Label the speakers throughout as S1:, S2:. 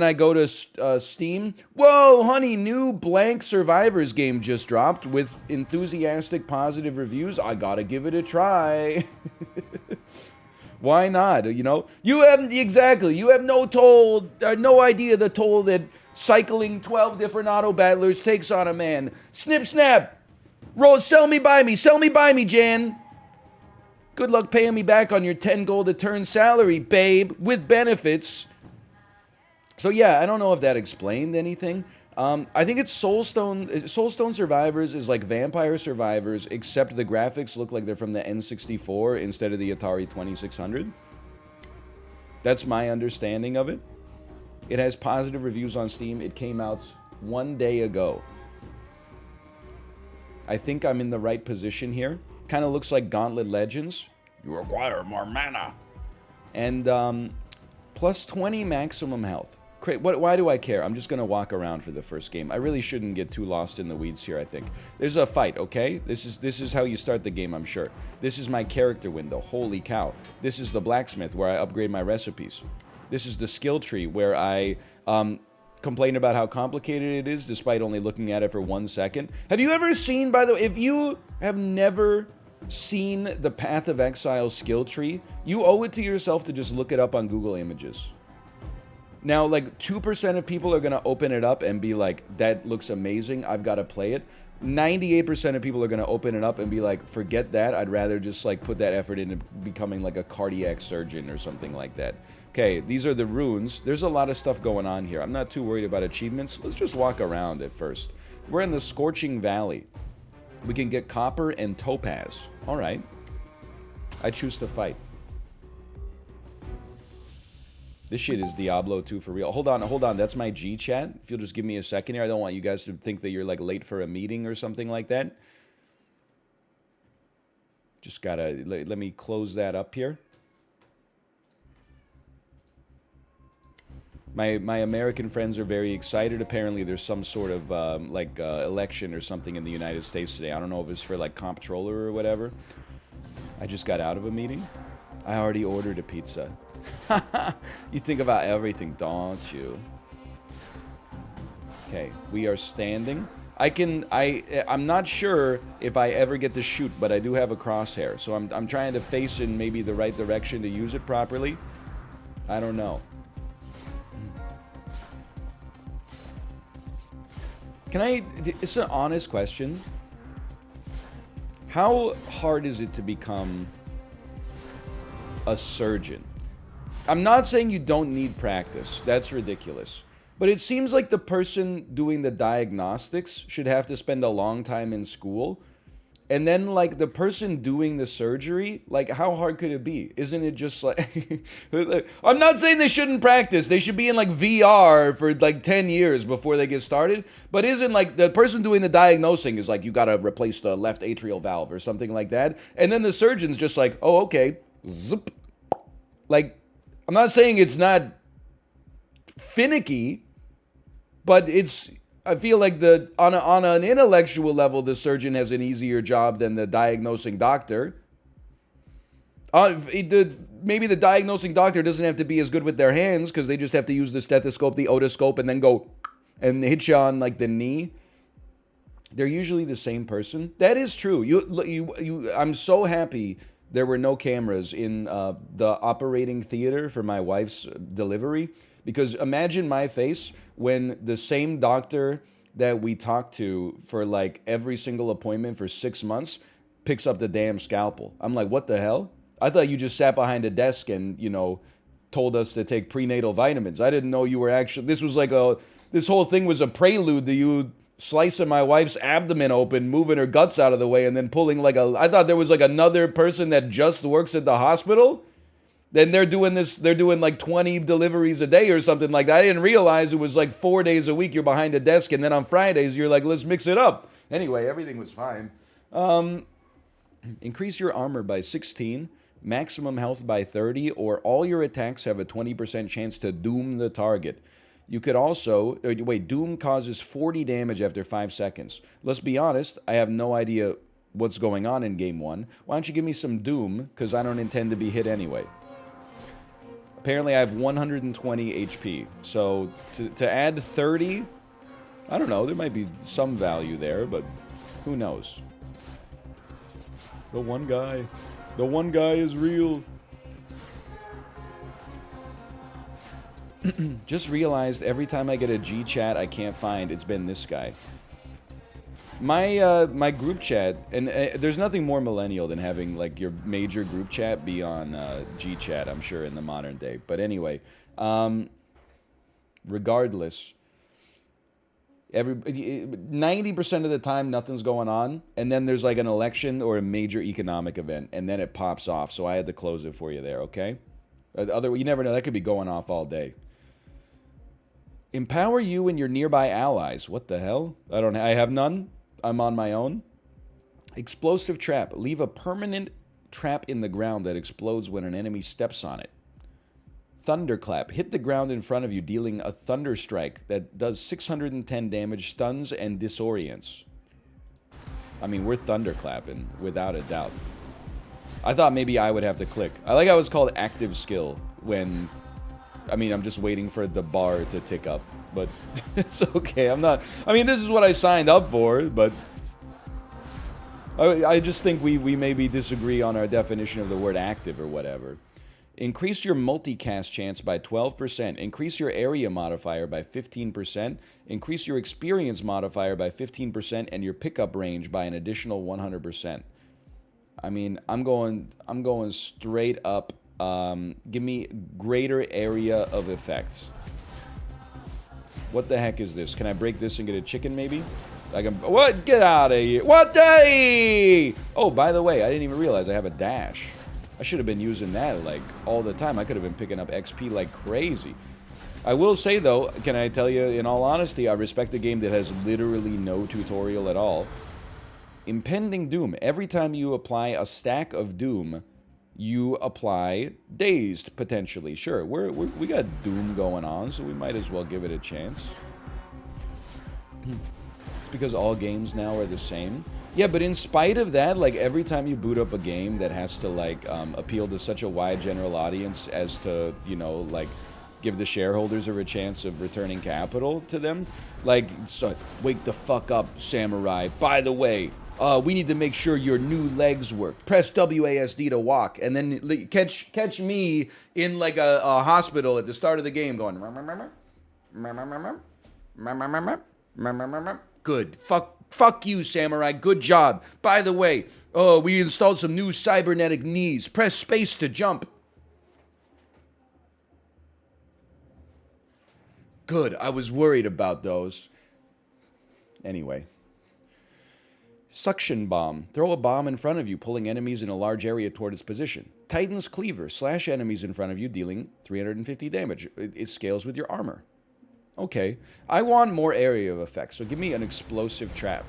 S1: I go to Steam. Whoa, honey, new blank Survivors game just dropped with enthusiastic positive reviews. I gotta give it a try. Why not? You know, you haven't exactly. You have no idea the toll that cycling 12 different auto battlers takes on a man. Snip, snap. Roll, sell me, buy me, Jan. Good luck paying me back on your 10 gold a turn salary, babe, with benefits. So yeah, I don't know if that explained anything. I think it's Soulstone. Soulstone Survivors is like Vampire Survivors, except the graphics look like they're from the N64 instead of the Atari 2600. That's my understanding of it. It has positive reviews on Steam. It came out 1 day ago. I think I'm in the right position here. Kind of looks like Gauntlet Legends. You require more mana. And plus 20 maximum health. Why do I care? I'm just going to walk around for the first game. I really shouldn't get too lost in the weeds here, I think. There's a fight, okay? This is how you start the game, I'm sure. This is my character window. Holy cow. This is the blacksmith where I upgrade my recipes. This is the skill tree where I complain about how complicated it is despite only looking at it for 1 second. Have you ever seen, by the way, if you have never seen the Path of Exile skill tree, you owe it to yourself to just look it up on Google Images. Now, like, 2% of people are going to open it up and be like, that looks amazing, I've got to play it. 98% of people are going to open it up and be like, forget that, I'd rather just, like, put that effort into becoming, like, a cardiac surgeon or something like that. Okay, these are the runes. There's a lot of stuff going on here. I'm not too worried about achievements. Let's just walk around at first. We're in the Scorching Valley. We can get copper and topaz. All right. I choose to fight. This shit is Diablo 2 for real. Hold on. That's my G chat. If you'll just give me a second here. I don't want you guys to think that you're like late for a meeting or something like that. Just gotta, let me close that up here. My American friends are very excited. Apparently there's some sort of election or something in the United States today. I don't know if it's for like comptroller or whatever. I just got out of a meeting. I already ordered a pizza. You think about everything, don't you? Okay, we are standing. I'm not sure if I ever get to shoot, but I do have a crosshair. So I'm trying to face in maybe the right direction to use it properly. I don't know. It's an honest question. How hard is it to become a surgeon? I'm not saying you don't need practice. That's ridiculous. But it seems like the person doing the diagnostics should have to spend a long time in school. And then, like, the person doing the surgery, like, how hard could it be? Isn't it just like... I'm not saying they shouldn't practice. They should be in, like, VR for, like, 10 years before they get started. But isn't, like, the person doing the diagnosing is like, you gotta replace the left atrial valve or something like that. And then the surgeon's just like, oh, okay. Zip. Like... I'm not saying it's not finicky, but I feel like on an intellectual level, the surgeon has an easier job than the diagnosing doctor. Maybe the diagnosing doctor doesn't have to be as good with their hands because they just have to use the stethoscope, the otoscope, and then go and hit you on like the knee. They're usually the same person. That is true. I'm so happy there were no cameras in the operating theater for my wife's delivery. Because imagine my face when the same doctor that we talked to for like every single appointment for 6 months picks up the damn scalpel. I'm like, what the hell? I thought you just sat behind a desk and, told us to take prenatal vitamins. I didn't know you were actually... This whole thing was a prelude to you slicing my wife's abdomen open, moving her guts out of the way, and then pulling I thought there was like another person that just works at the hospital. Then they're doing like 20 deliveries a day or something like that. I didn't realize it was like 4 days a week you're behind a desk, and then on Fridays you're like, let's mix it up. Anyway, everything was fine. Increase your armor by 16, maximum health by 30, or all your attacks have a 20% chance to doom the target. You could also... Doom causes 40 damage after 5 seconds. Let's be honest, I have no idea what's going on in Game 1. Why don't you give me some Doom, because I don't intend to be hit anyway. Apparently I have 120 HP. So to add 30, I don't know, there might be some value there, but who knows? The one guy. The one guy is real. Just realized every time I get a G chat I can't find, it's been this guy. My group chat, and there's nothing more millennial than having like your major group chat be on G chat, I'm sure, in the modern day. But anyway, regardless, 90% of the time nothing's going on, and then there's like an election or a major economic event, and then it pops off. So I had to close it for you there, okay? You never know, that could be going off all day. Empower you and your nearby allies. What the hell? I have none. I'm on my own. Explosive trap. Leave a permanent trap in the ground that explodes when an enemy steps on it. Thunderclap. Hit the ground in front of you, dealing a thunder strike that does 610 damage, stuns, and disorients. I mean, we're thunderclapping, without a doubt. I thought maybe I would have to click. I like how it's called active skill when... I mean, I'm just waiting for the bar to tick up, but it's okay. I'm not... I mean, this is what I signed up for, but... I just think we maybe disagree on our definition of the word active or whatever. Increase your multicast chance by 12%. Increase your area modifier by 15%. Increase your experience modifier by 15% and your pickup range by an additional 100%. I mean, I'm going straight up. Give me greater area of effects. What the heck is this? Can I break this and get a chicken maybe? I can... What? Get out of here. What day? Oh, by the way, I didn't even realize I have a dash. I should have been using that like all the time. I could have been picking up XP like crazy. I will say though, can I tell you in all honesty, I respect a game that has literally no tutorial at all. Impending Doom. Every time you apply a stack of Doom, you apply Dazed, potentially. Sure, we got Doom going on, so we might as well give it a chance. It's because all games now are the same. Yeah, but in spite of that, like, every time you boot up a game that has to, like, appeal to such a wide general audience as to, you know, like, give the shareholders a chance of returning capital to them, like, so, wake the fuck up, samurai. By the way, we need to make sure your new legs work. Press WASD to walk, and then catch me in like a hospital at the start of the game, going. Good. Fuck you, samurai. Good job. By the way, we installed some new cybernetic knees. Press space to jump. Good. I was worried about those. Anyway. Suction Bomb. Throw a bomb in front of you, pulling enemies in a large area toward its position. Titan's Cleaver. Slash enemies in front of you, dealing 350 damage. It scales with your armor. Okay. I want more area of effect, so give me an explosive trap.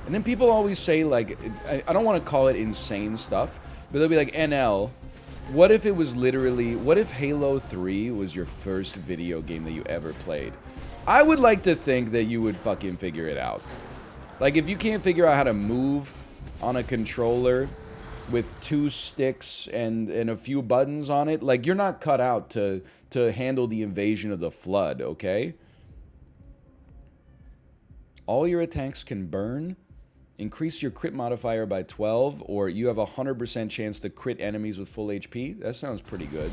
S1: And then people always say, like, I don't want to call it insane stuff, but they'll be like, NL, what if it was literally, what if Halo 3 was your first video game that you ever played? I would like to think that you would fucking figure it out. Like, if you can't figure out how to move on a controller with 2 sticks and a few buttons on it, like, you're not cut out to handle the invasion of the Flood, okay? All your attacks can burn. Increase your crit modifier by 12, or you have a 100% chance to crit enemies with full HP. That sounds pretty good.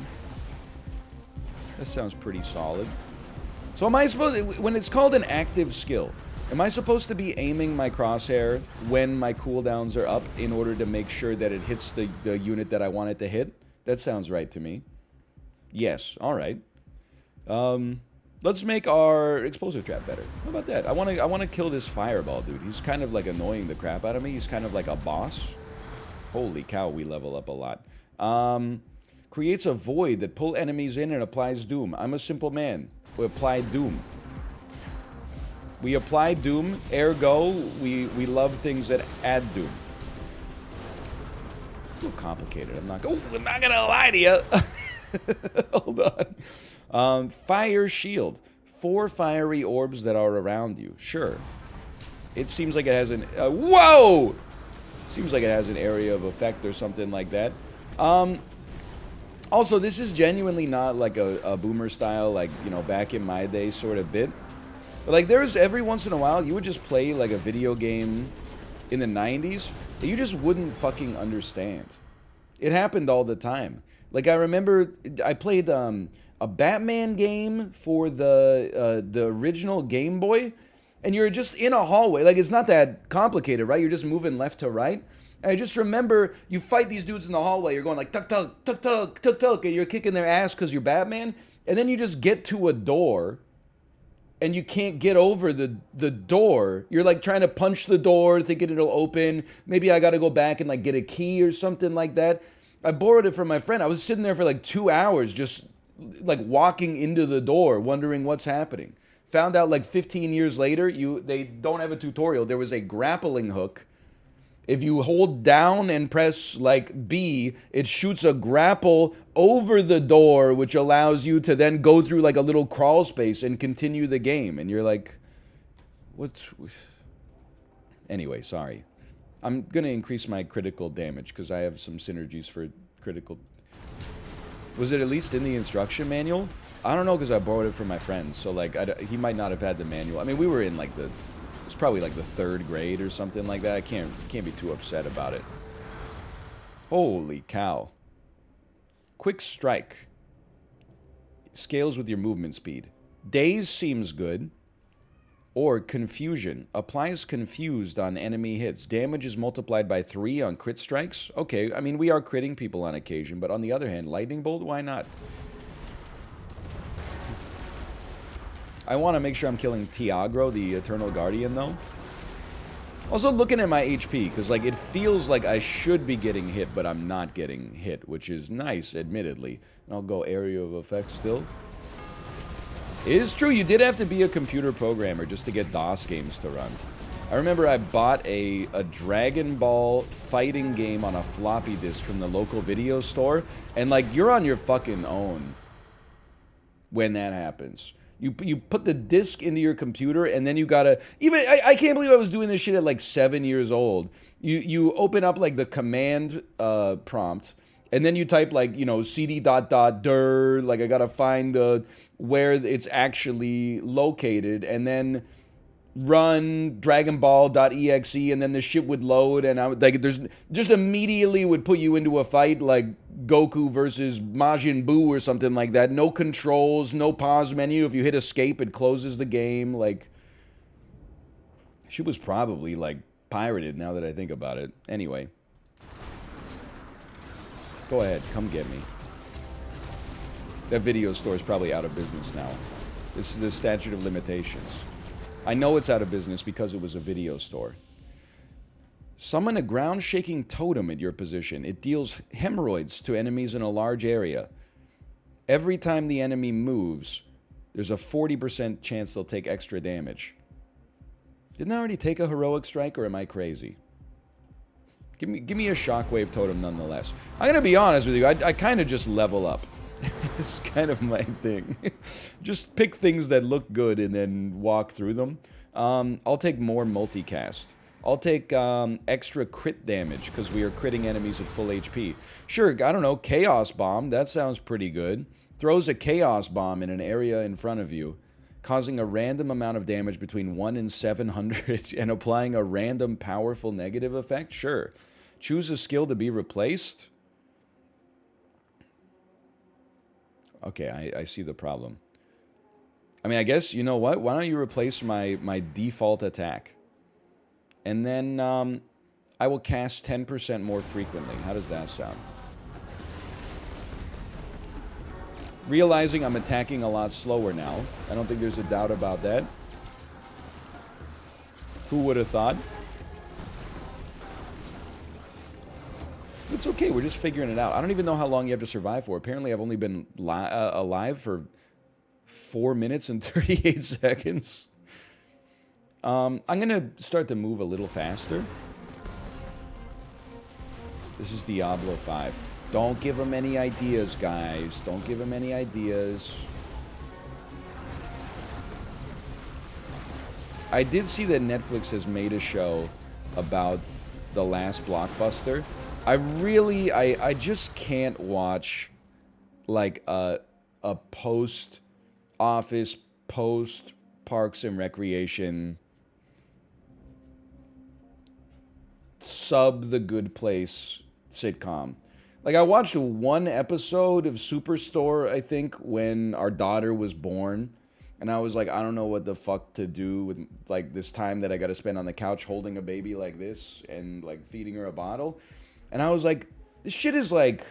S1: That sounds pretty solid. So am I supposed, when it's called an active skill, am I supposed to be aiming my crosshair when my cooldowns are up in order to make sure that it hits the unit that I want it to hit? That sounds right to me. Yes, alright. Let's make our explosive trap better. How about that? I want to kill this fireball dude. He's kind of like annoying the crap out of me. He's kind of like a boss. Holy cow, we level up a lot. Creates a void that pull enemies in and applies doom. I'm a simple man. We apply doom. We apply doom, ergo, we love things that add doom. A little complicated, I'm not gonna lie to you. Hold on. Fire shield. 4 fiery orbs that are around you. Sure. It seems like it has an... whoa! Seems like it has an area of effect or something like that. Also, this is genuinely not like a boomer style, like, you know, back in my day sort of bit. But like, there's every once in a while, you would just play like a video game in the 90s that you just wouldn't fucking understand. It happened all the time. Like, I remember I played a Batman game for the original Game Boy, and you're just in a hallway. Like, it's not that complicated, right? You're just moving left to right. And I just remember you fight these dudes in the hallway. You're going like tuk tuk tuk tuk tuk tuk, and you're kicking their ass because you're Batman. And then you just get to a door, and you can't get over the door. You're like trying to punch the door, thinking it'll open. Maybe I got to go back and like get a key or something like that. I borrowed it from my friend. I was sitting there for like 2 hours, just like walking into the door, wondering what's happening. Found out like 15 years later, they don't have a tutorial. There was a grappling hook. If you hold down and press like B, it shoots a grapple over the door, which allows you to then go through like a little crawl space and continue the game. And you're like, what's... Anyway, sorry. I'm going to increase my critical damage because I have some synergies for critical... Was it at least in the instruction manual? I don't know because I borrowed it from my friend. So like, he might not have had the manual. I mean, we were in like it's probably like the 3rd grade or something like that. I can't be too upset about it. Holy cow. Quick strike. Scales with your movement speed. Daze seems good. Or confusion. Applies confused on enemy hits. Damage is multiplied by 3 on crit strikes. Okay, I mean, we are critting people on occasion, but on the other hand, lightning bolt, why not? I want to make sure I'm killing Tiagro, the Eternal Guardian, though. Also, looking at my HP, because, like, it feels like I should be getting hit, but I'm not getting hit, which is nice, admittedly. And I'll go area of effect still. It is true, you did have to be a computer programmer just to get DOS games to run. I remember I bought a Dragon Ball fighting game on a floppy disk from the local video store, and, like, you're on your fucking own when that happens. You put the disc into your computer, and then you gotta... Even, I can't believe I was doing this shit at, like, 7 years old. You open up, like, the command prompt, and then you type, like, you know, cd ... Like, I gotta find where it's actually located, and then run dragonball.exe, and then the shit would load, and I would, like, there's just immediately would put you into a fight like Goku versus Majin Buu or something like that. No controls, no pause menu. If you hit escape, it closes the game. Like, she was probably like pirated now that I think about it. Anyway, go ahead, come get me. That video store is probably out of business now. This is the statute of limitations. I know it's out of business because it was a video store. Summon a ground-shaking totem at your position. It deals hemorrhoids to enemies in a large area. Every time the enemy moves, there's a 40% chance they'll take extra damage. Didn't I already take a heroic strike, or am I crazy? Give me a shockwave totem nonetheless. I'm gonna be honest with you, I kind of just level up. It's kind of my thing. Just pick things that look good and then walk through them. I'll take more multicast. I'll take extra crit damage because we are critting enemies at full HP. Sure, I don't know, Chaos Bomb. That sounds pretty good. Throws a Chaos Bomb in an area in front of you, causing a random amount of damage between 1 and 700 and applying a random powerful negative effect. Sure. Choose a skill to be replaced. Okay, I see the problem. I mean, I guess, you know what? Why don't you replace my default attack? And then I will cast 10% more frequently. How does that sound? Realizing I'm attacking a lot slower now. I don't think there's a doubt about that. Who would have thought? It's okay, we're just figuring it out. I don't even know how long you have to survive for. Apparently I've only been alive for 4 minutes and 38 seconds. I'm going to start to move a little faster. This is Diablo 5. Don't give him any ideas, guys. Don't give him any ideas. I did see that Netflix has made a show about the last blockbuster. I just can't watch like a post office, post Parks and Recreation, sub The Good Place sitcom. Like, I watched one episode of Superstore, I think, when our daughter was born. And I was like, I don't know what the fuck to do with, like, this time that I got to spend on the couch holding a baby like this and, like, feeding her a bottle. And I was like, this shit is, like,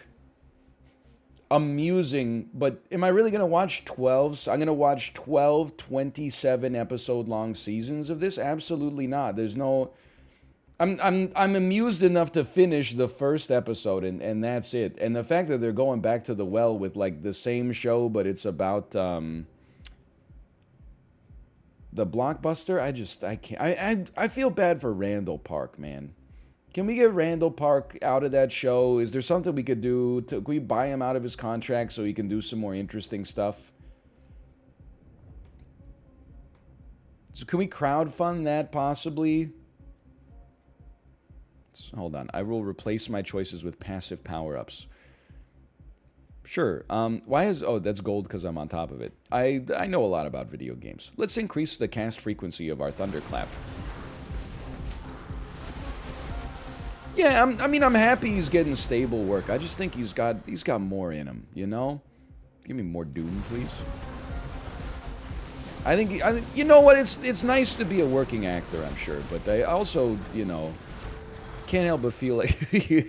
S1: amusing, but am I really going to watch 12? So I'm going to watch 12, 27-episode-long seasons of this? Absolutely not. There's no... I'm amused enough to finish the first episode, and that's it. And the fact that they're going back to the well with, like, the same show, but it's about the Blockbuster, I can't. I feel bad for Randall Park, man. Can we get Randall Park out of that show? Is there something we could do? Can we buy him out of his contract so he can do some more interesting stuff? So can we crowdfund that, possibly? Hold on. I will replace my choices with passive power-ups. Sure. Why is... Oh, that's gold because I'm on top of it. I know a lot about video games. Let's increase the cast frequency of our Thunderclap. Yeah, I'm happy he's getting stable work. I just think he's got more in him, you know? Give me more Doom, please. I think you know what? It's nice to be a working actor, I'm sure, but I also, you know, can't help but feel like he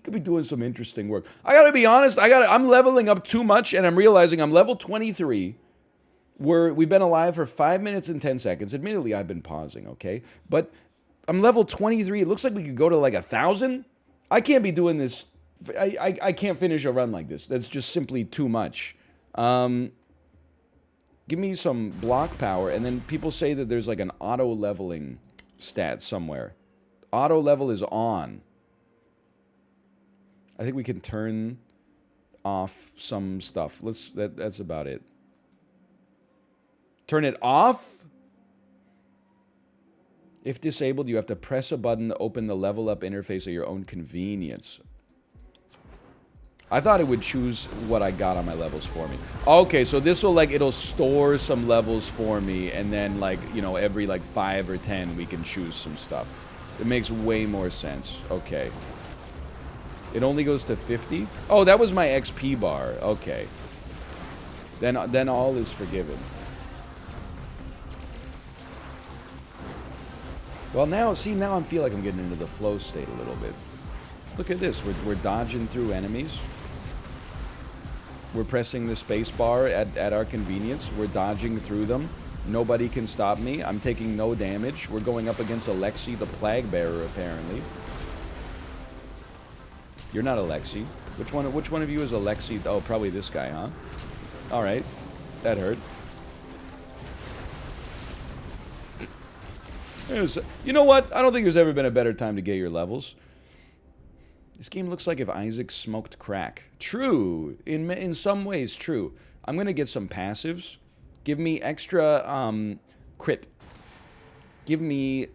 S1: could be doing some interesting work. I gotta be honest. I'm leveling up too much, and I'm realizing I'm level 23. We've been alive for 5 minutes and 10 seconds. Admittedly, I've been pausing, okay? But I'm level 23. It looks like we could go to like 1,000. I can't be doing this. I can't finish a run like this. That's just simply too much. Give me some block power, and then people say that there's like an auto leveling stat somewhere. Auto level is on. I think we can turn off some stuff. That's about it. Turn it off? If disabled, you have to press a button to open the level up interface at your own convenience. I thought it would choose what I got on my levels for me. Okay, so this will, like, it'll store some levels for me, and then, like, you know, every, like, 5 or 10, we can choose some stuff. It makes way more sense. Okay. It only goes to 50? Oh, that was my XP bar. Okay. Then all is forgiven. Well, now, see, now I feel like I'm getting into the flow state a little bit. Look at this. We're dodging through enemies. We're pressing the space bar at our convenience. We're dodging through them. Nobody can stop me. I'm taking no damage. We're going up against Alexi, the Plague Bearer, apparently. You're not Alexi. Which one of you is Alexi? Oh, probably this guy, huh? All right. That hurt. You know what? I don't think there's ever been a better time to get your levels. This game looks like if Isaac smoked crack. True. In some ways, true. I'm going to get some passives. Give me extra crit. Give me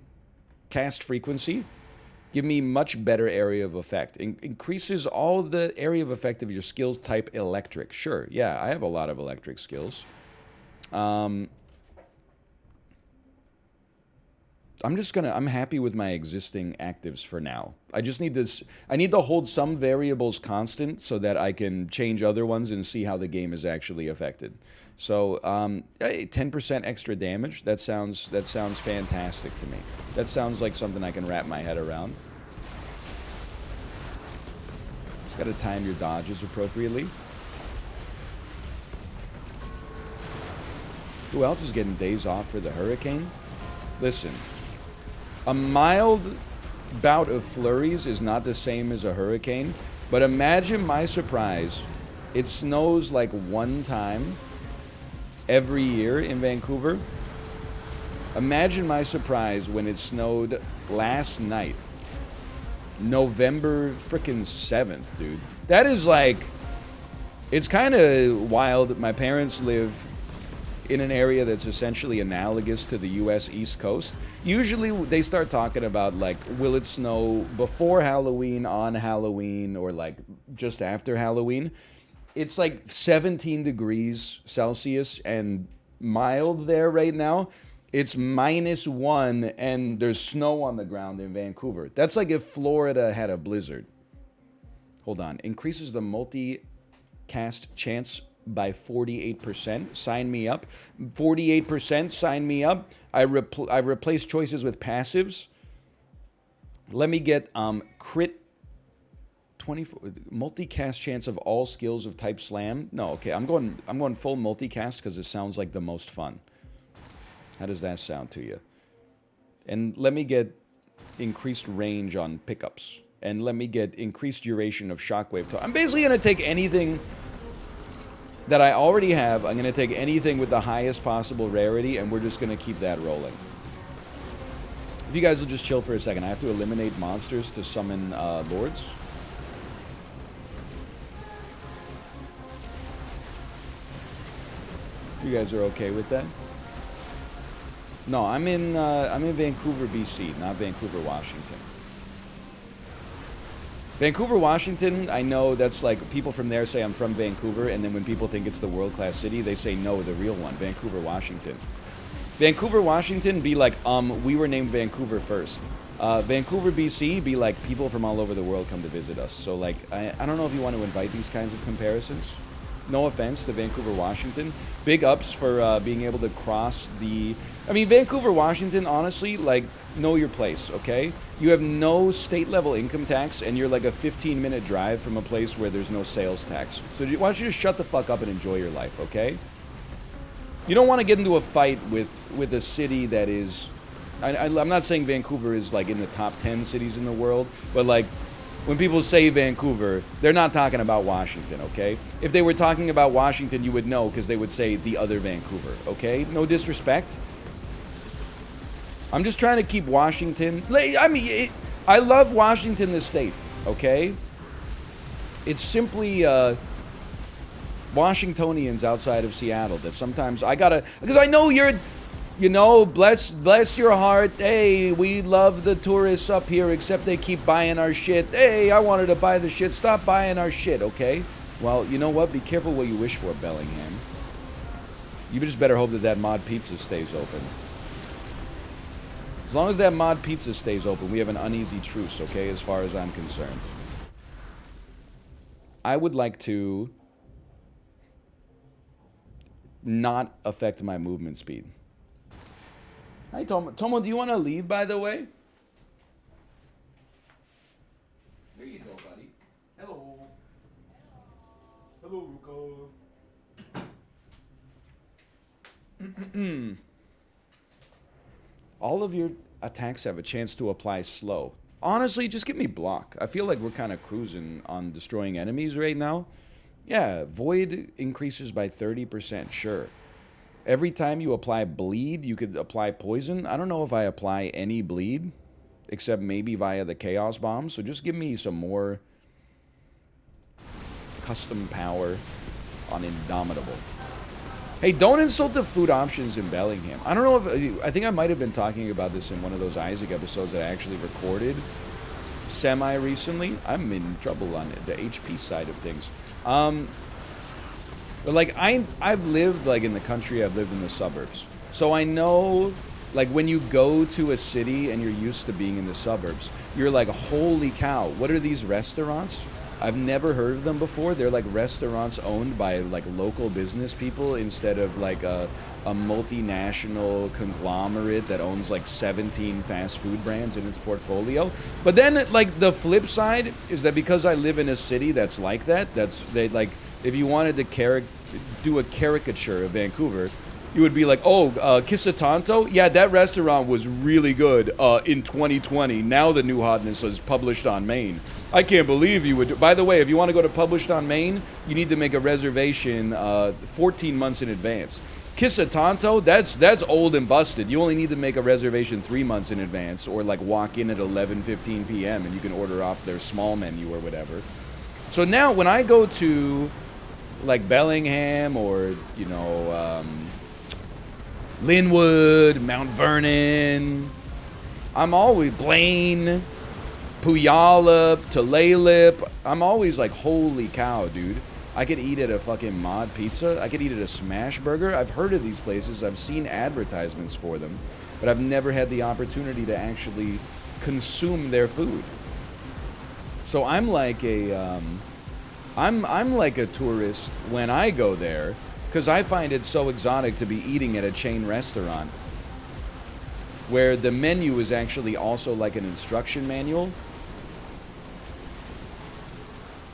S1: cast frequency. Give me much better area of effect. Increases all the area of effect of your skills type electric. Sure, yeah, I have a lot of electric skills. I'm happy with my existing actives for now. I just need this. I need to hold some variables constant so that I can change other ones and see how the game is actually affected. So, 10% extra damage. That sounds fantastic to me. That sounds like something I can wrap my head around. Just gotta time your dodges appropriately. Who else is getting days off for the hurricane? Listen. A mild bout of flurries is not the same as a hurricane, but imagine my surprise. It snows like one time every year in Vancouver. Imagine my surprise when it snowed last night, November frickin' 7th, dude. That is like, it's kind of wild. My parents live in an area that's essentially analogous to the U.S. East Coast. Usually they start talking about, like, will it snow before Halloween, on Halloween, or, like, just after Halloween. it's like 17 degrees Celsius and mild there right now. It's -1 and there's snow on the ground in Vancouver. That's like if Florida had a blizzard. Hold on. Increases the multi-cast chance by 48%. Sign me up. 48%. Sign me up. I replace choices with passives. Let me get crit 24 multicast chance of all skills of type slam. No, okay. I'm going full multicast because it sounds like the most fun. How does that sound to you? And let me get increased range on pickups. And let me get increased duration of shockwave. I'm basically going to take anything that I already have. I'm going to take anything with the highest possible rarity, and we're just going to keep that rolling. If you guys will just chill for a second, I have to eliminate monsters to summon lords. If you guys are okay with that. No, I'm in Vancouver, BC, not Vancouver, Washington. Vancouver, Washington, I know that's like people from there say I'm from Vancouver, and then when people think it's the world-class city, they say no, the real one, Vancouver, Washington. Vancouver, Washington, be like, we were named Vancouver first. Vancouver, BC, be like, people from all over the world come to visit us. So, like, I don't know if you want to invite these kinds of comparisons. No offense to Vancouver, Washington. Big ups for being able to cross the... I mean, Vancouver, Washington, honestly, like, know your place, okay? You have no state-level income tax, and you're like a 15-minute drive from a place where there's no sales tax. So why don't you just shut the fuck up and enjoy your life, okay? You don't want to get into a fight with a city that is... I'm not saying Vancouver is, like, in the top 10 cities in the world, but, like, when people say Vancouver, they're not talking about Washington, okay? If they were talking about Washington, you would know, because they would say the other Vancouver, okay? No disrespect. I'm just trying to keep Washington... I mean, I love Washington, the state, okay? It's simply Washingtonians outside of Seattle that sometimes I gotta... Because I know you're... You know, bless your heart. Hey, we love the tourists up here, except they keep buying our shit. Hey, I wanted to buy the shit. Stop buying our shit, okay? Well, you know what? Be careful what you wish for, Bellingham. You just better hope that that mod pizza stays open. As long as that mod pizza stays open, we have an uneasy truce, okay, as far as I'm concerned. I would like to not affect my movement speed. Hi, Tomo. Tomo, do you want to leave, by the way? There you go, buddy. Hello. Hello, Ruko. All of your attacks have a chance to apply slow. Honestly, just give me block. I feel like we're kind of cruising on destroying enemies right now. Yeah, Void increases by 30%, sure. Every time you apply bleed, you could apply poison. I don't know if I apply any bleed, except maybe via the Chaos Bomb. So just give me some more custom power on Indomitable. Hey, don't insult the food options in Bellingham. I don't know if... I think I might have been talking about this in one of those Isaac episodes that I actually recorded semi-recently. I'm in trouble on the HP side of things. But, like, I've lived, like, in the country, I've lived in the suburbs. So I know, like, when you go to a city and you're used to being in the suburbs, you're like, holy cow, what are these restaurants? I've never heard of them before. They're, like, restaurants owned by, like, local business people instead of, like, a multinational conglomerate that owns, like, 17 fast food brands in its portfolio. But then, like, the flip side is that because I live in a city that's like that, if you wanted to do a caricature of Vancouver, you would be like, oh, Kisatanto? Yeah, that restaurant was really good in 2020. Now the new hotness is Published on Main. I can't believe you would... By the way, if you want to go to Published on Main, you need to make a reservation 14 months in advance. Kisatanto, that's old and busted. You only need to make a reservation 3 months in advance, or like walk in at 11:15 p.m. and you can order off their small menu or whatever. So now when I go to like Bellingham or, you know, Linwood, Mount Vernon, I'm always Blaine, Puyallup, Tulalip. I'm always like, holy cow, dude. I could eat at a fucking Mod Pizza. I could eat at a Smash Burger. I've heard of these places. I've seen advertisements for them. But I've never had the opportunity to actually consume their food. So I'm like a, I'm like a tourist when I go there, because I find it so exotic to be eating at a chain restaurant where the menu is actually also like an instruction manual.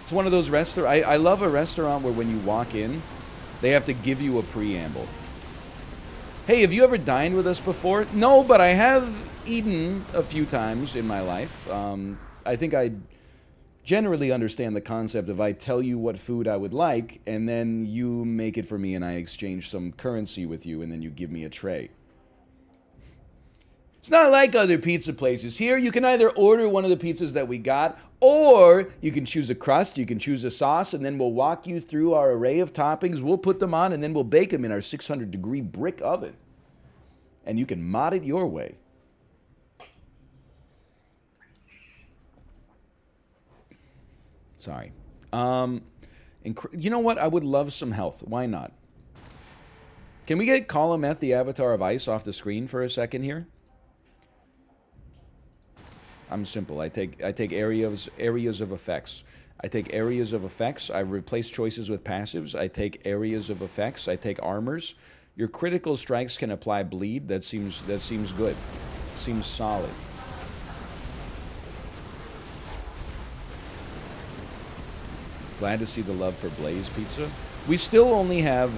S1: It's one of those restaurants. I love a restaurant where when you walk in, they have to give you a preamble. Hey, have you ever dined with us before? No, but I have eaten a few times in my life. I think I generally understand the concept of I tell you what food I would like, and then you make it for me, and I exchange some currency with you, and then you give me a tray. It's not like other pizza places. Here, you can either order one of the pizzas that we got, or you can choose a crust, you can choose a sauce, and then we'll walk you through our array of toppings. We'll put them on, and then we'll bake them in our 600-degree brick oven. And you can mod it your way. Sorry. You know what? I would love some health. Why not? Can we get Columeth, the Avatar of Ice, off the screen for a second here? I'm simple. I take areas of effects. I take areas of effects. I replace choices with passives. I take areas of effects. I take armors. Your critical strikes can apply bleed. That seems good. Seems solid. Glad to see the love for Blaze Pizza. We still only have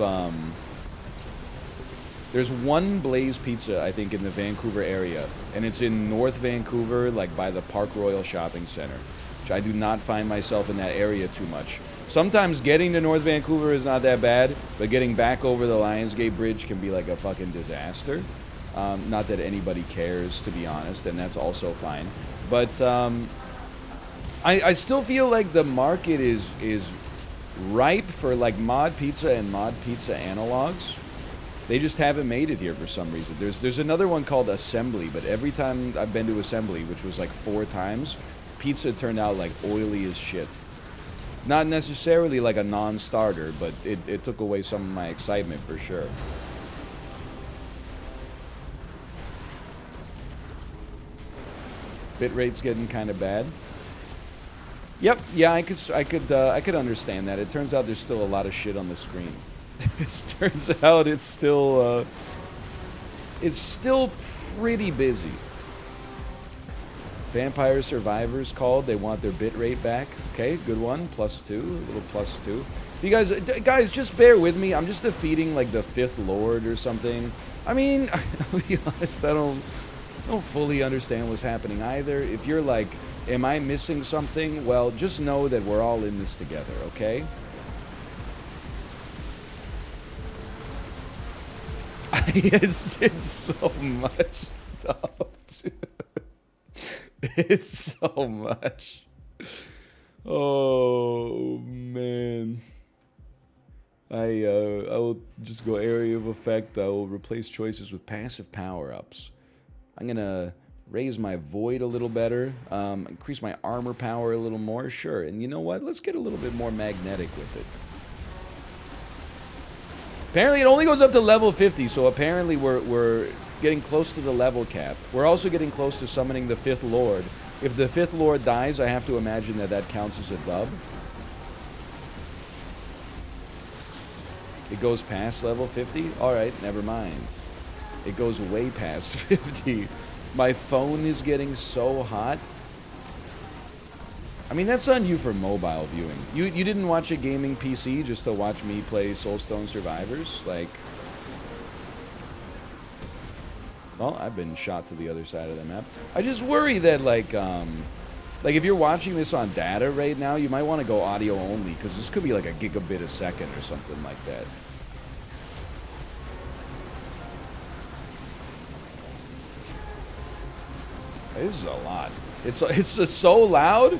S1: there's one Blaze Pizza, I think, in the Vancouver area, and it's in North Vancouver, like by the Park Royal Shopping Center, which I do not find myself in that area too much. Sometimes getting to North Vancouver is not that bad, but getting back over the Lionsgate Bridge can be like a fucking disaster. Not that anybody cares, to be honest, and that's also fine. But I still feel like the market is ripe for like Mod Pizza and Mod Pizza analogs. They just haven't made it here for some reason. There's another one called Assembly, but every time I've been to Assembly, which was like 4 times, pizza turned out like oily as shit. Not necessarily like a non-starter, but it took away some of my excitement for sure. Bitrate's getting kind of bad. Yep, yeah, I could understand that. It turns out there's still a lot of shit on the screen. It turns out it's still pretty busy. Vampire Survivors called. They want their bitrate back. Okay, good one. +2, a little +2. You guys, just bear with me. I'm just defeating like the 5th Lord or something. I mean, I'll be honest, I don't fully understand what's happening either. If you're like, am I missing something? Well, just know that we're all in this together, okay? It's so much stuff. It's so much. Oh man. I will just go area of effect. I will replace choices with passive power-ups. I'm gonna raise my void a little better, increase my armor power a little more, sure. And you know what? Let's get a little bit more magnetic with it. Apparently it only goes up to level 50, so apparently we're getting close to the level cap. We're also getting close to summoning the 5th Lord. If the 5th Lord dies, I have to imagine that counts as a dub. It goes past level 50? Alright, never mind. It goes way past 50. My phone is getting so hot. I mean, that's on you for mobile viewing. You didn't watch a gaming PC just to watch me play Soulstone Survivors? Like... Well, I've been shot to the other side of the map. I just worry that, like if you're watching this on data right now, you might want to go audio only, because this could be like a gigabit a second or something like that. This is a lot. It's so loud.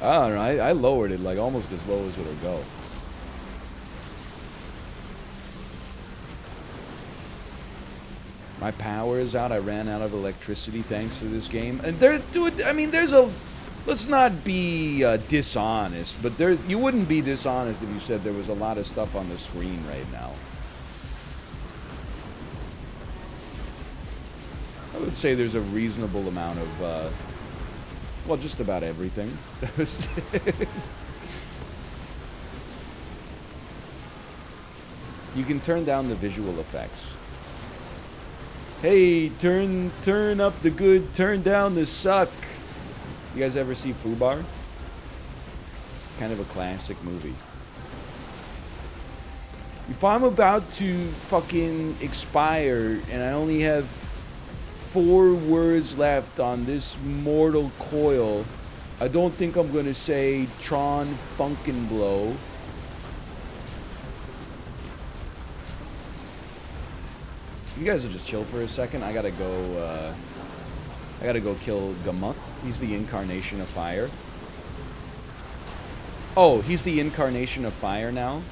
S1: I don't know. I lowered it like almost as low as it'll go. My power is out. I ran out of electricity thanks to this game. And dude, I mean, there's let's not be dishonest, but you wouldn't be dishonest if you said there was a lot of stuff on the screen right now. I would say there's a reasonable amount of, well, just about everything. You can turn down the visual effects. Hey, turn up the good, turn down the suck. You guys ever see Fubar? Kind of a classic movie. If I'm about to fucking expire and I only have 4 words left on this mortal coil, I don't think I'm gonna say Tron Funkenblow. You guys will just chill for a second. I gotta go kill Gamuth. He's the incarnation of fire. Oh, he's the incarnation of fire now?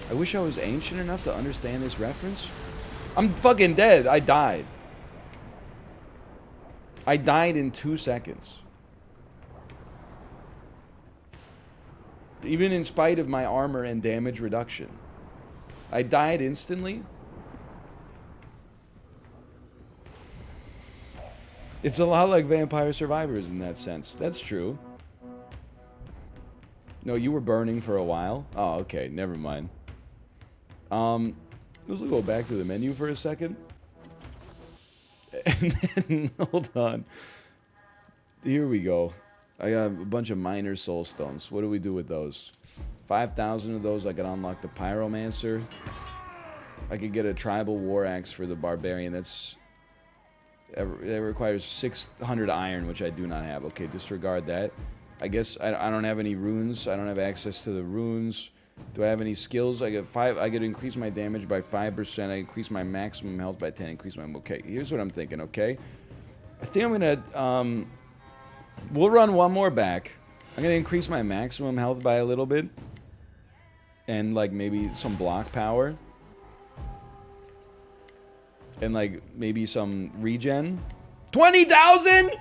S1: I wish I was ancient enough to understand this reference. I'm fucking dead. I died. I died in 2 seconds. Even in spite of my armor and damage reduction. I died instantly. It's a lot like Vampire Survivors in that sense. That's true. No, you were burning for a while? Oh, okay. Never mind. Let's go back to the menu for a second. And then, hold on. Here we go. I got a bunch of minor Soulstones. What do we do with those? 5,000 of those, I could unlock the Pyromancer. I could get a Tribal War Axe for the Barbarian. That requires 600 iron, which I do not have. Okay, disregard that. I guess I don't have any runes. I don't have access to the runes. Do I have any skills? I get increase my damage by 5%. I increase my maximum health by 10. Increase my... Okay, here's what I'm thinking, okay? I think I'm gonna... we'll run one more back. I'm gonna increase my maximum health by a little bit. And, like, maybe some block power. And, like, maybe some regen. 20,000?!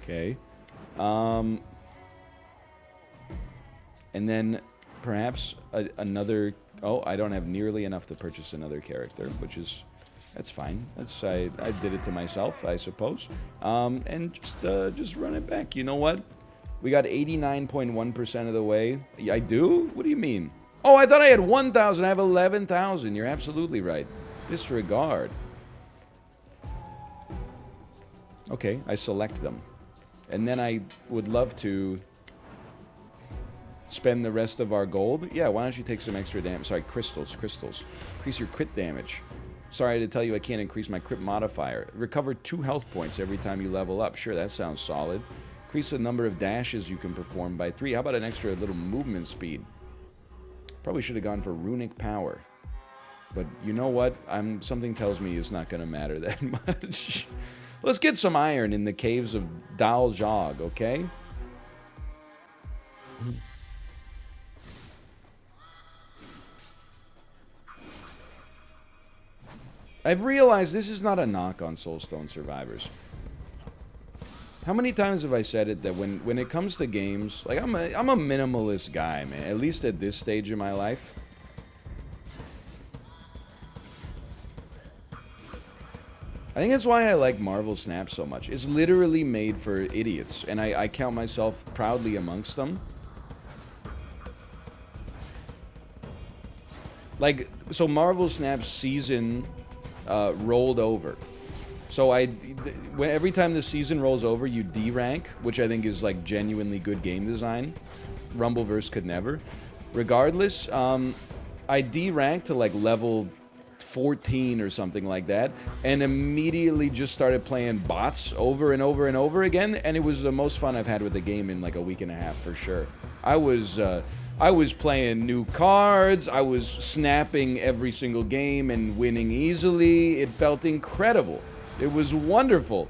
S1: Okay. And then perhaps another... Oh, I don't have nearly enough to purchase another character, which is... That's fine. I did it to myself, I suppose. And just run it back. You know what? We got 89.1% of the way. I do? What do you mean? Oh, I thought I had 1,000. I have 11,000. You're absolutely right. Disregard. Okay, I select them. And then I would love to spend the rest of our gold. Yeah, why don't you take some extra damage? Sorry, crystals. Increase your crit damage. Sorry to tell you I can't increase my crit modifier. Recover 2 health points every time you level up. Sure, that sounds solid. Increase the number of dashes you can perform by 3. How about an extra little movement speed? Probably should have gone for runic power. But you know what? Something tells me it's not going to matter that much. Let's get some iron in the caves of Dal Jog, okay? I've realized this is not a knock on Soulstone survivors. How many times have I said it that when it comes to games, like I'm a minimalist guy, man, at least at this stage in my life. I think that's why I like Marvel Snap so much. It's literally made for idiots, and I count myself proudly amongst them. Like, so Marvel Snap's season rolled over. So every time the season rolls over, you D-rank, which I think is like genuinely good game design. Rumbleverse could never. Regardless, I D-ranked to like level 14 or something like that, and immediately just started playing bots over and over and over again, and it was the most fun I've had with the game in like a week and a half for sure. I was playing new cards, I was snapping every single game and winning easily. It felt incredible. It was wonderful.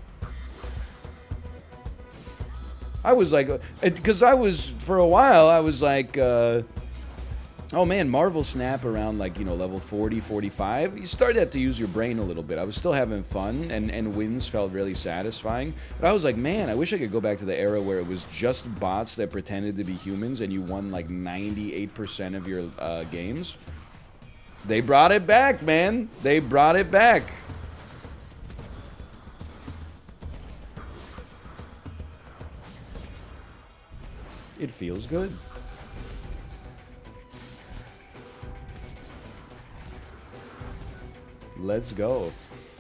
S1: I was like, because for a while, I was like, Oh man, Marvel Snap around like, you know, level 40, 45, you started to have to use your brain a little bit. I was still having fun, and wins felt really satisfying. But I was like, man, I wish I could go back to the era where it was just bots that pretended to be humans and you won like 98% of your games. They brought it back, man. They brought it back. It feels good. Let's go.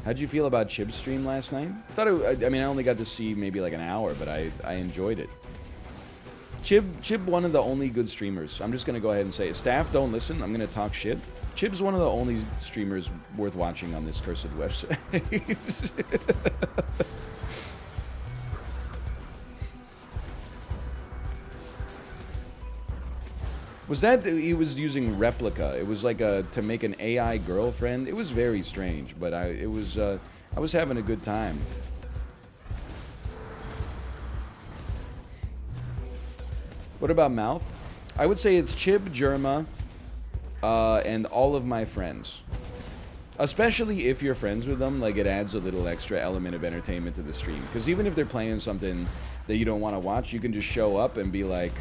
S1: How'd you feel about Chib's stream last night? I mean, I only got to see maybe like an hour, but I enjoyed it. Chib, one of the only good streamers. I'm just gonna go ahead and say it. Staff, don't listen. I'm gonna talk shit. Chib's one of the only streamers worth watching on this cursed website. Was that he was using Replica? It was like to make an AI girlfriend. It was very strange, but I was having a good time. What about Mouth? I would say it's Chib, Germa, and all of my friends. Especially if you're friends with them, like it adds a little extra element of entertainment to the stream. Because even if they're playing something that you don't want to watch, you can just show up and be like,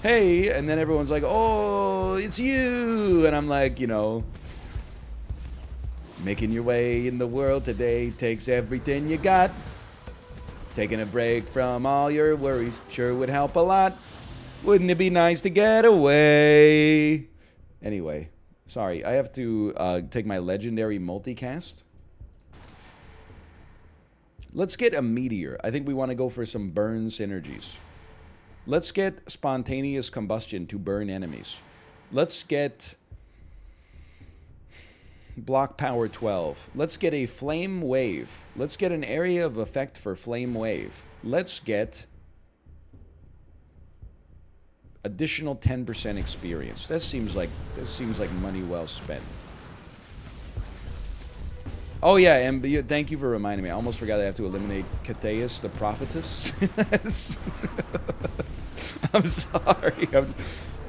S1: hey, and then everyone's like, oh, it's you, and I'm like, you know, making your way in the world today takes everything you got. Taking a break from all your worries sure would help a lot. Wouldn't it be nice to get away? Anyway, sorry, I have to take my legendary multicast. Let's get a meteor. I think we want to go for some burn synergies. Let's get spontaneous combustion to burn enemies. Let's get block power 12. Let's get a flame wave. Let's get an area of effect for flame wave. Let's get additional 10% experience. That seems like money well spent. Oh yeah, and thank you for reminding me. I almost forgot I have to eliminate Catheus the prophetess. I'm sorry.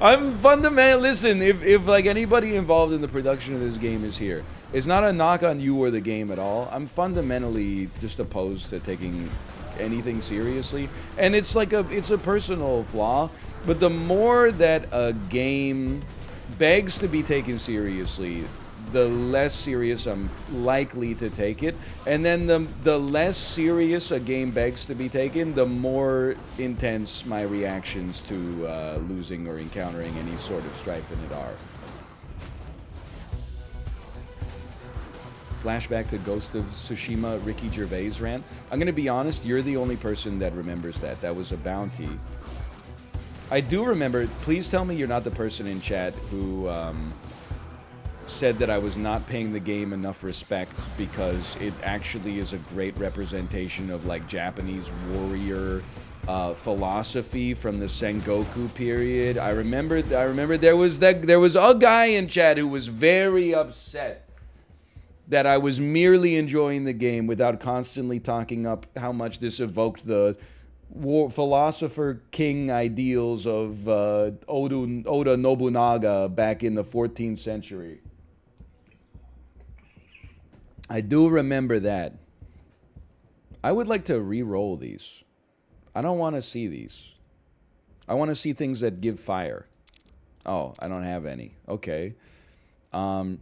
S1: I'm fundamental. Listen, if like anybody involved in the production of this game is here, it's not a knock on you or the game at all. I'm fundamentally just opposed to taking anything seriously, and it's a personal flaw. But the more that a game begs to be taken seriously, the less serious I'm likely to take it. And then the less serious a game begs to be taken, the more intense my reactions to losing or encountering any sort of strife in it are. Flashback to Ghost of Tsushima Ricky Gervais rant. I'm going to be honest, you're the only person that remembers that. That was a bounty. I do remember. Please tell me you're not the person in chat who said that I was not paying the game enough respect because it actually is a great representation of like Japanese warrior philosophy from the Sengoku period. I remember there was a guy in chat who was very upset that I was merely enjoying the game without constantly talking up how much this evoked the philosopher king ideals of Oda Nobunaga back in the 14th century. I do remember that. I would like to re-roll these. I don't want to see these. I want to see things that give fire. Oh, I don't have any. Okay. I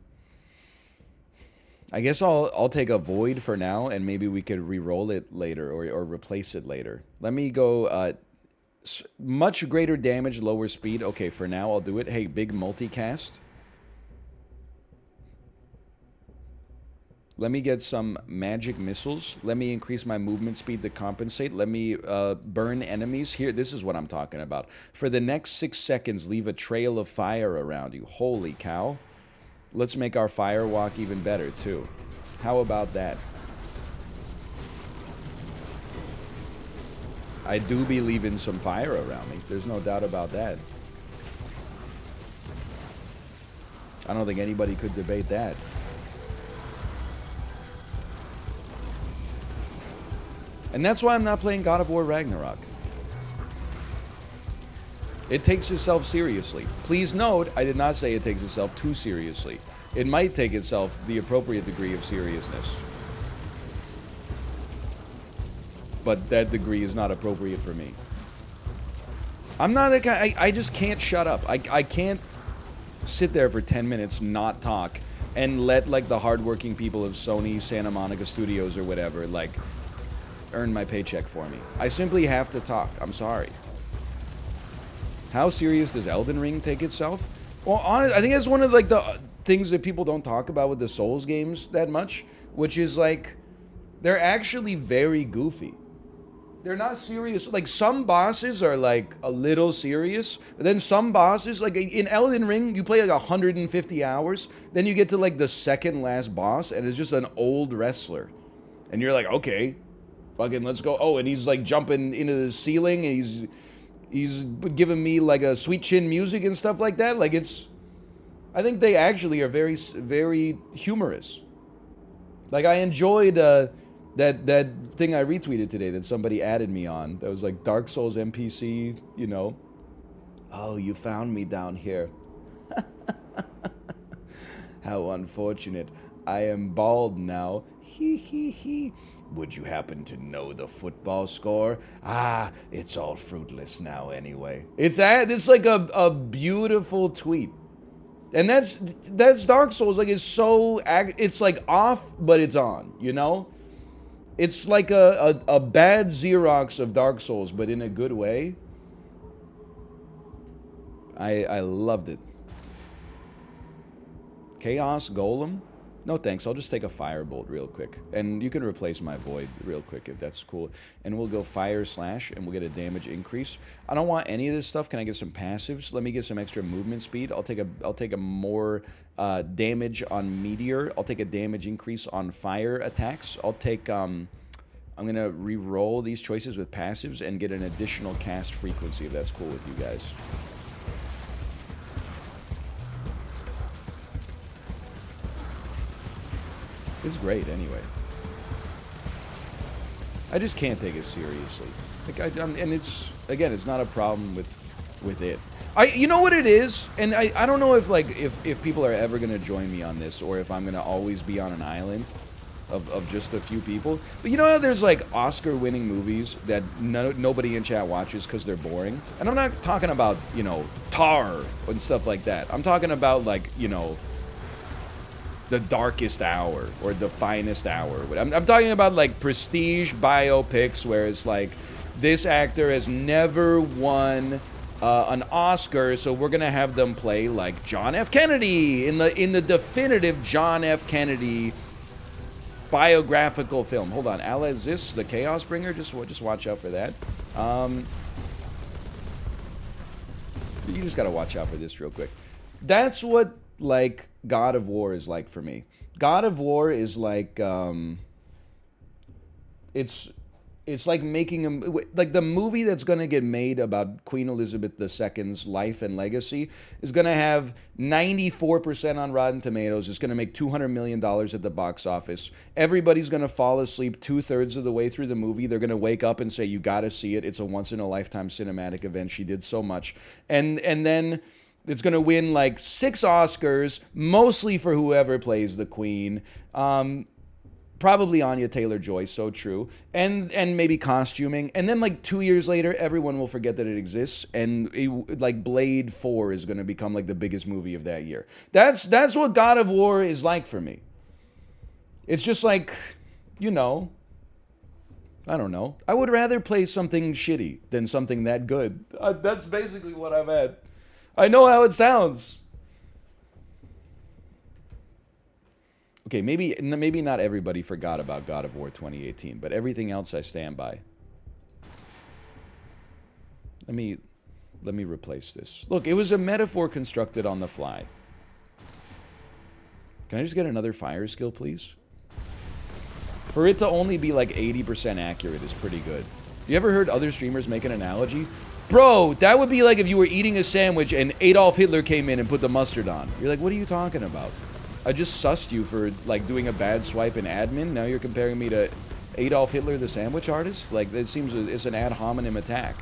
S1: guess I'll take a void for now, and maybe we could re-roll it later or replace it later. Let me go much greater damage, lower speed. Okay, for now I'll do it. Hey, big multicast. Let me get some magic missiles. Let me increase my movement speed to compensate. Let me burn enemies. Here, this is what I'm talking about. For the next 6 seconds, leave a trail of fire around you. Holy cow. Let's make our fire walk even better, too. How about that? I do be leaving some fire around me. There's no doubt about that. I don't think anybody could debate that. And that's why I'm not playing God of War Ragnarok. It takes itself seriously. Please note, I did not say it takes itself too seriously. It might take itself the appropriate degree of seriousness. But that degree is not appropriate for me. I'm not that guy. I just can't shut up. I can't sit there for 10 minutes, not talk, and let, like, the hardworking people of Sony, Santa Monica Studios, or whatever, like, earn my paycheck for me. I simply have to talk. I'm sorry. How serious does Elden Ring take itself? Well, honestly, I think that's one of, like, the things that people don't talk about with the Souls games that much, which is, like, they're actually very goofy. They're not serious. Like, some bosses are, like, a little serious. But then some bosses, like, in Elden Ring, you play, like, 150 hours. Then you get to, like, the second last boss, and it's just an old wrestler. And you're like, okay, fucking let's go. Oh, and he's, like, jumping into the ceiling, and he's giving me, like, a sweet chin music and stuff like that. Like, it's... I think they actually are very, very humorous. Like, I enjoyed... That thing I retweeted today that somebody added me on. That was like Dark Souls NPC, you know. Oh, you found me down here. How unfortunate. I am bald now. Hee hee hee. Would you happen to know the football score? Ah, it's all fruitless now anyway. It's like a beautiful tweet. And that's Dark Souls. Like, it's so... It's like off, but it's on, you know? It's like a bad Xerox of Dark Souls, but in a good way. I loved it. Chaos Golem? No thanks, I'll just take a Firebolt real quick. And you can replace my Void real quick if that's cool. And we'll go Fire Slash, and we'll get a damage increase. I don't want any of this stuff. Can I get some passives? Let me get some extra movement speed. I'll take a more damage on Meteor. I'll take a damage increase on fire attacks. I'll take... I'm going to re-roll these choices with passives and get an additional cast frequency if that's cool with you guys. It's great anyway. I just can't take it seriously. Like, and it's, again, it's not a problem with it. You know what it is? And I don't know if, like, if people are ever going to join me on this, or if I'm going to always be on an island of just a few people. But you know how there's, like, Oscar-winning movies that nobody in chat watches because they're boring? And I'm not talking about, you know, Tar and stuff like that. I'm talking about, like, you know, The Darkest Hour or The Finest Hour. I'm talking about, like, prestige biopics where it's like, this actor has never won an Oscar, so we're gonna have them play like John F. Kennedy in the definitive John F. Kennedy biographical film. Hold on, Al, is this the Chaos Bringer? Just watch out for that. You just gotta watch out for this real quick. That's what, like, God of War is like for me. God of War is like, it's like making like the movie that's going to get made about Queen Elizabeth II's life and legacy is going to have 94% on Rotten Tomatoes. It's going to make $200 million at the box office. Everybody's going to fall asleep 2/3 of the way through the movie. They're going to wake up and say, you got to see it. It's a once-in-a-lifetime cinematic event. She did so much. And then it's going to win like 6 Oscars, mostly for whoever plays the Queen. Probably Anya Taylor-Joy, so true. And maybe costuming. And then, like, 2 years later, everyone will forget that it exists. And, like, Blade 4 is going to become, like, the biggest movie of that year. That's what God of War is like for me. It's just like, you know, I don't know. I would rather play something shitty than something that good. That's basically what I'm at. I know how it sounds. Okay, maybe not everybody forgot about God of War 2018, but everything else I stand by. Let me replace this. Look, it was a metaphor constructed on the fly. Can I just get another fire skill, please? For it to only be like 80% accurate is pretty good. You ever heard other streamers make an analogy? Bro, that would be like if you were eating a sandwich and Adolf Hitler came in and put the mustard on. You're like, what are you talking about? I just sussed you for, like, doing a bad swipe in admin. Now you're comparing me to Adolf Hitler, the sandwich artist? Like, it seems it's an ad hominem attack.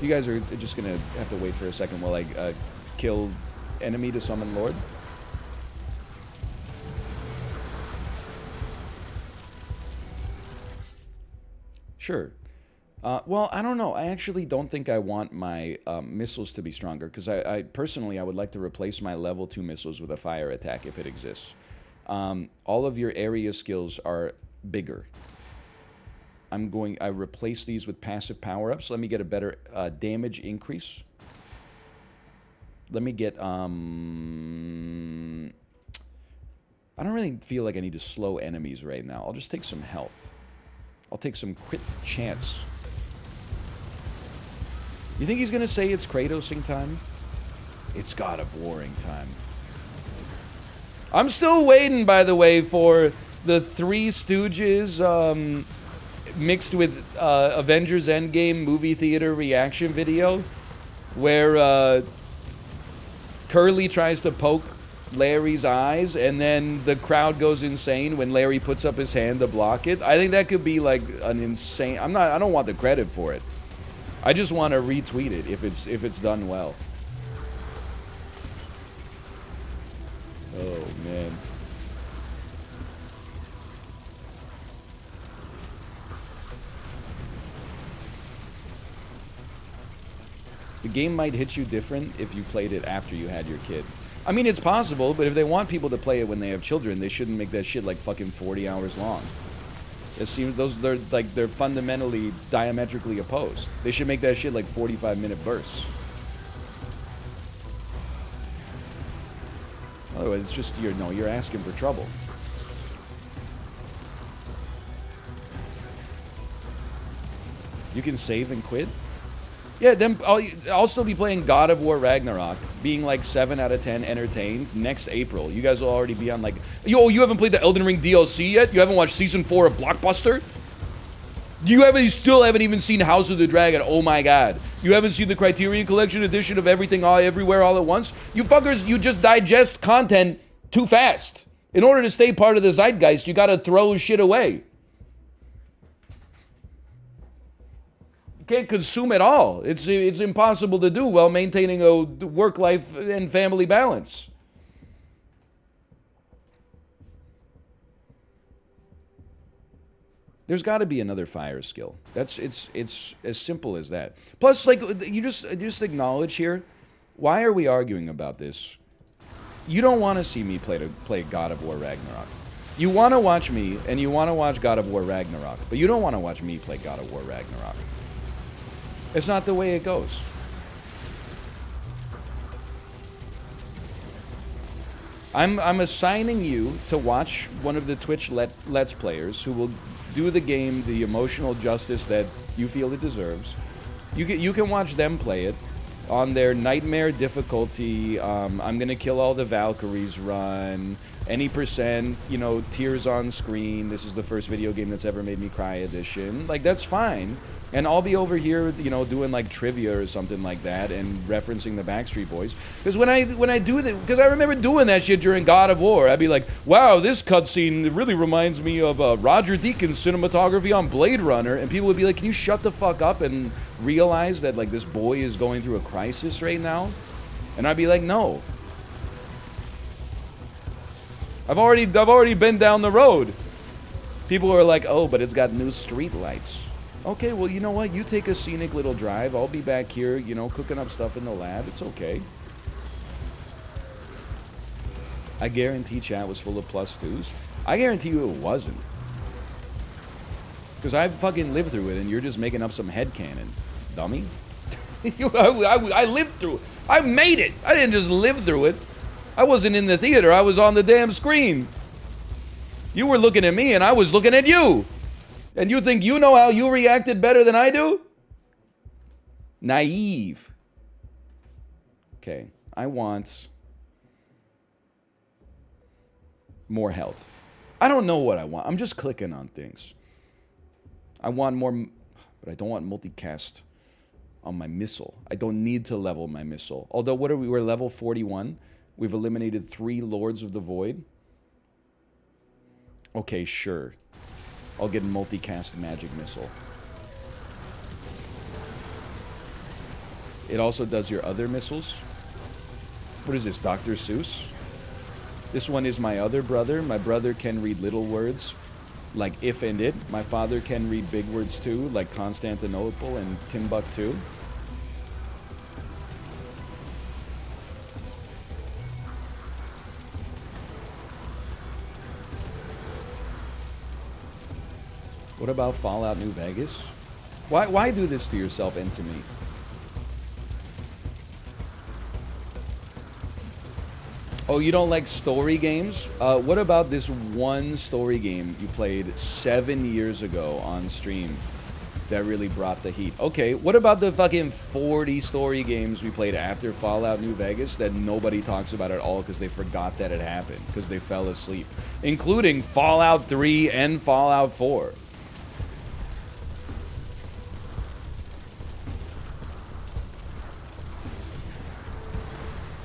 S1: You guys are just gonna have to wait for a second while I kill enemy to summon Lord. Sure. Well, I don't know. I actually don't think I want my missiles to be stronger, because I personally, I would like to replace my level 2 missiles with a fire attack if it exists. All of your area skills are bigger. I replace these with passive power-ups. Let me get a better damage increase. Let me get, I don't really feel like I need to slow enemies right now. I'll just take some health. I'll take some crit chance. You think he's gonna say it's Kratosing time? It's God of Warring time. I'm still waiting, by the way, for the Three Stooges mixed with Avengers Endgame movie theater reaction video, where Curly tries to poke Larry's eyes, and then the crowd goes insane when Larry puts up his hand to block it. I think that could be like an insane. I don't want the credit for it. I just want to retweet it if it's done well. Oh man. The game might hit you different if you played it after you had your kid. I mean, it's possible, but if they want people to play it when they have children, they shouldn't make that shit like fucking 40 hours long. It seems they're fundamentally diametrically opposed. They should make that shit like 45-minute bursts. Otherwise, it's just you're asking for trouble. You can save and quit. Yeah, then I'll still be playing God of War Ragnarok, being like 7 out of 10 entertained next April. You guys will already be on like, yo, you haven't played the Elden Ring DLC yet? You haven't watched Season 4 of Blockbuster? You still haven't even seen House of the Dragon? Oh my god. You haven't seen the Criterion Collection edition of Everything Everywhere All at Once? You fuckers, you just digest content too fast. In order to stay part of the zeitgeist, you gotta throw shit away. Can't consume it all. It's impossible to do while maintaining a work-life and family balance. There's got to be another fire skill. It's as simple as that. Plus, like, you just acknowledge here, why are we arguing about this? You don't want to see me play God of War Ragnarok. You want to watch me, and you want to watch God of War Ragnarok, but you don't want to watch me play God of War Ragnarok. It's not the way it goes. I'm assigning you to watch one of the Twitch Let's Players who will do the game the emotional justice that you feel it deserves. You can watch them play it on their nightmare difficulty. I'm gonna kill all the Valkyries run. Any percent, tears on screen. This is the first video game that's ever made me cry edition. Like, that's fine. And I'll be over here, doing like trivia or something like that and referencing the Backstreet Boys. Because when I do that, because I remember doing that shit during God of War, I'd be like, wow, this cutscene really reminds me of Roger Deakins' cinematography on Blade Runner. And people would be like, can you shut the fuck up and realize that like this boy is going through a crisis right now? And I'd be like, no. I've already been down the road. People are like, oh, but it's got new street lights. Okay, well, you know what? You take a scenic little drive. I'll be back here, cooking up stuff in the lab. It's okay. I guarantee chat was full of +2s. I guarantee you it wasn't. Because I fucking lived through it, and you're just making up some headcanon, dummy. I lived through it. I made it. I didn't just live through it. I wasn't in the theater. I was on the damn screen. You were looking at me, and I was looking at you. And you think you know how you reacted better than I do? Naive. Okay, I want more health. I don't know what I want. I'm just clicking on things. I want more, but I don't want multicast on my missile. I don't need to level my missile. Although, what are we? We're level 41. We've eliminated 3 Lords of the Void. Okay, sure. I'll get multicast magic missile. It also does your other missiles. What is this, Dr. Seuss? This one is my other brother. My brother can read little words, like if and it. My father can read big words too, like Constantinople and Timbuktu. What about Fallout New Vegas? Why do this to yourself and to me? Oh, you don't like story games? What about this one story game you played 7 years ago on stream that really brought the heat? Okay, what about the fucking 40 story games we played after Fallout New Vegas that nobody talks about at all because they forgot that it happened, because they fell asleep? Including Fallout 3 and Fallout 4.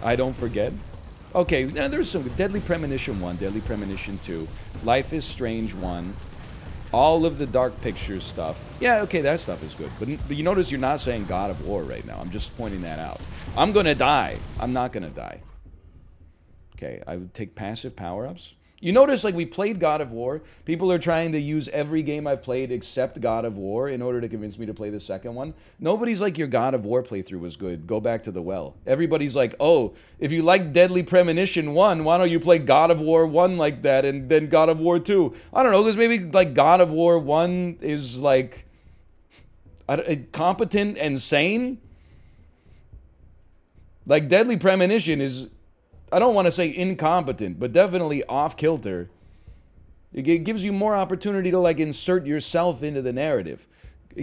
S1: I don't forget. Okay, now there's some Deadly Premonition 1, Deadly Premonition 2, Life is Strange 1, all of the Dark Pictures stuff. Yeah, okay, that stuff is good. But you notice you're not saying God of War right now. I'm just pointing that out. I'm gonna die. I'm not gonna die. Okay, I would take passive power-ups. You notice, like, we played God of War. People are trying to use every game I've played except God of War in order to convince me to play the second one. Nobody's like, your God of War playthrough was good. Go back to the well. Everybody's like, oh, if you like Deadly Premonition 1, why don't you play God of War 1 like that and then God of War 2? I don't know, because maybe, like, God of War 1 is, like, competent and sane? Like, Deadly Premonition is... I don't want to say incompetent, but definitely off-kilter. It gives you more opportunity to, like, insert yourself into the narrative.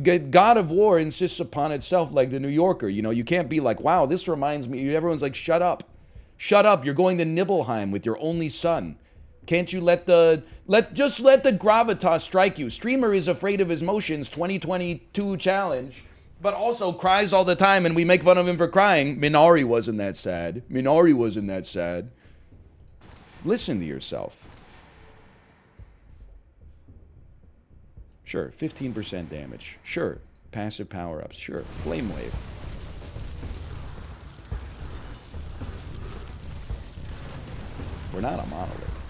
S1: God of War insists upon itself like the New Yorker. You know, you can't be like, wow, this reminds me. Everyone's like, shut up. Shut up. You're going to Nibelheim with your only son. Can't you just let the gravitas strike you? Streamer is afraid of his motions 2022 challenge. But also cries all the time, and we make fun of him for crying. Minari wasn't that sad. Minari wasn't that sad. Listen to yourself. Sure, 15% damage. Sure, passive power-ups. Sure, Flame Wave. We're not a monolith.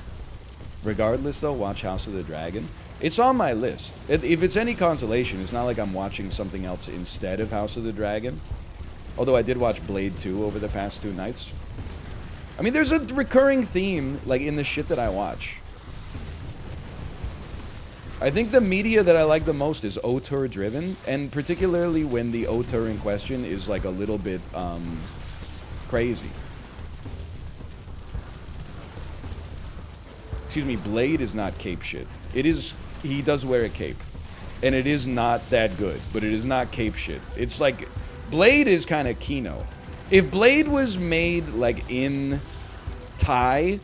S1: Regardless, though, watch House of the Dragon. It's on my list. If it's any consolation, it's not like I'm watching something else instead of House of the Dragon. Although I did watch Blade 2 over the past 2 nights. I mean, there's a recurring theme, like, in the shit that I watch. I think the media that I like the most is auteur-driven, and particularly when the auteur in question is, like, a little bit, crazy. Excuse me, Blade is not cape shit. It is... He does wear a cape. And it is not that good. But it is not cape shit. It's like... Blade is kind of Kino. If Blade was made, like, in Thai,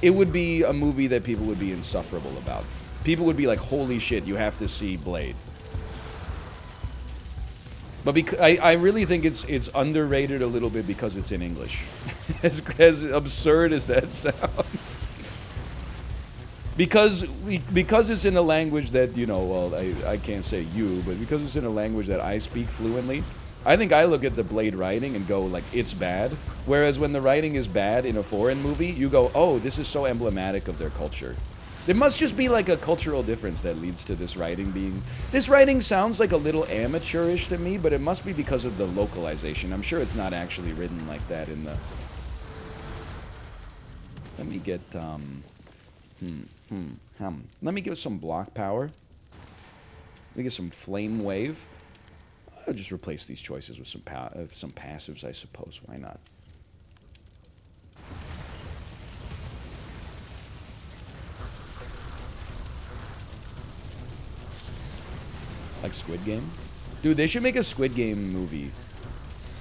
S1: it would be a movie that people would be insufferable about. People would be like, holy shit, you have to see Blade. But I really think it's underrated a little bit because it's in English. As absurd as that sounds. Because it's in a language that, you know, well, I can't say you, but because it's in a language that I speak fluently, I think I look at the Blade writing and go, like, it's bad. Whereas when the writing is bad in a foreign movie, you go, oh, this is so emblematic of their culture. There must just be, like, a cultural difference that leads to this writing being... This writing sounds like a little amateurish to me, but it must be because of the localization. I'm sure it's not actually written like that in the... Let me get, Let me give some block power. Let me get some flame wave. I'll just replace these choices with some passives, I suppose. Why not? Like Squid Game? Dude, they should make a Squid Game movie.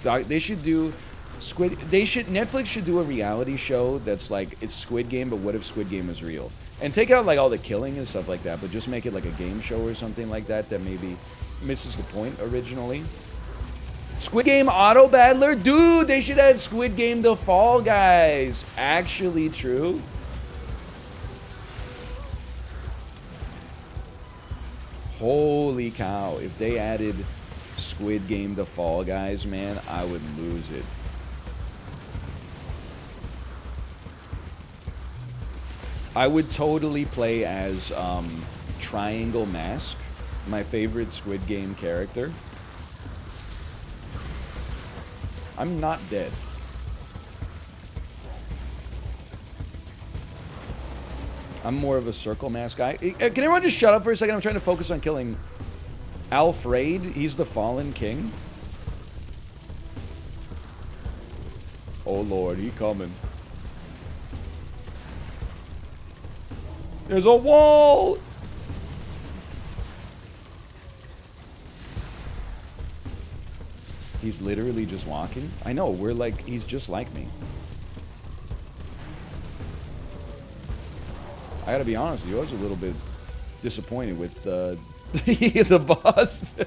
S1: They should do... Netflix should do a reality show that's like, it's Squid Game, but what if Squid Game is real? And take out, like, all the killing and stuff like that, but just make it like a game show or something like that that maybe misses the point originally. Squid Game Auto Battler? Dude, they should add Squid Game to Fall Guys. Actually true. Holy cow, if they added Squid Game to Fall Guys, man, I would lose it. I would totally play as Triangle Mask, my favorite Squid Game character. I'm not dead. I'm more of a Circle Mask guy. Can everyone just shut up for a second? I'm trying to focus on killing Alfred. He's the Fallen King. Oh Lord, he coming. There's a wall! He's literally just walking. I know, we're like, he's just like me. I gotta be honest with you, I was a little bit disappointed with the boss there.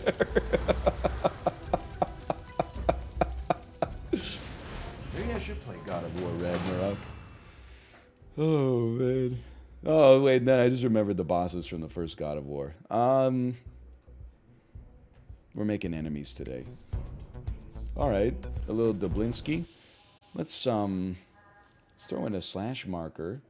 S1: Maybe I should play God of War Ragnarok. Oh, man. Oh, wait, no, I just remembered the bosses from the first God of War. We're making enemies today. Alright, a little Dublinsky. Let's throw in a slash marker.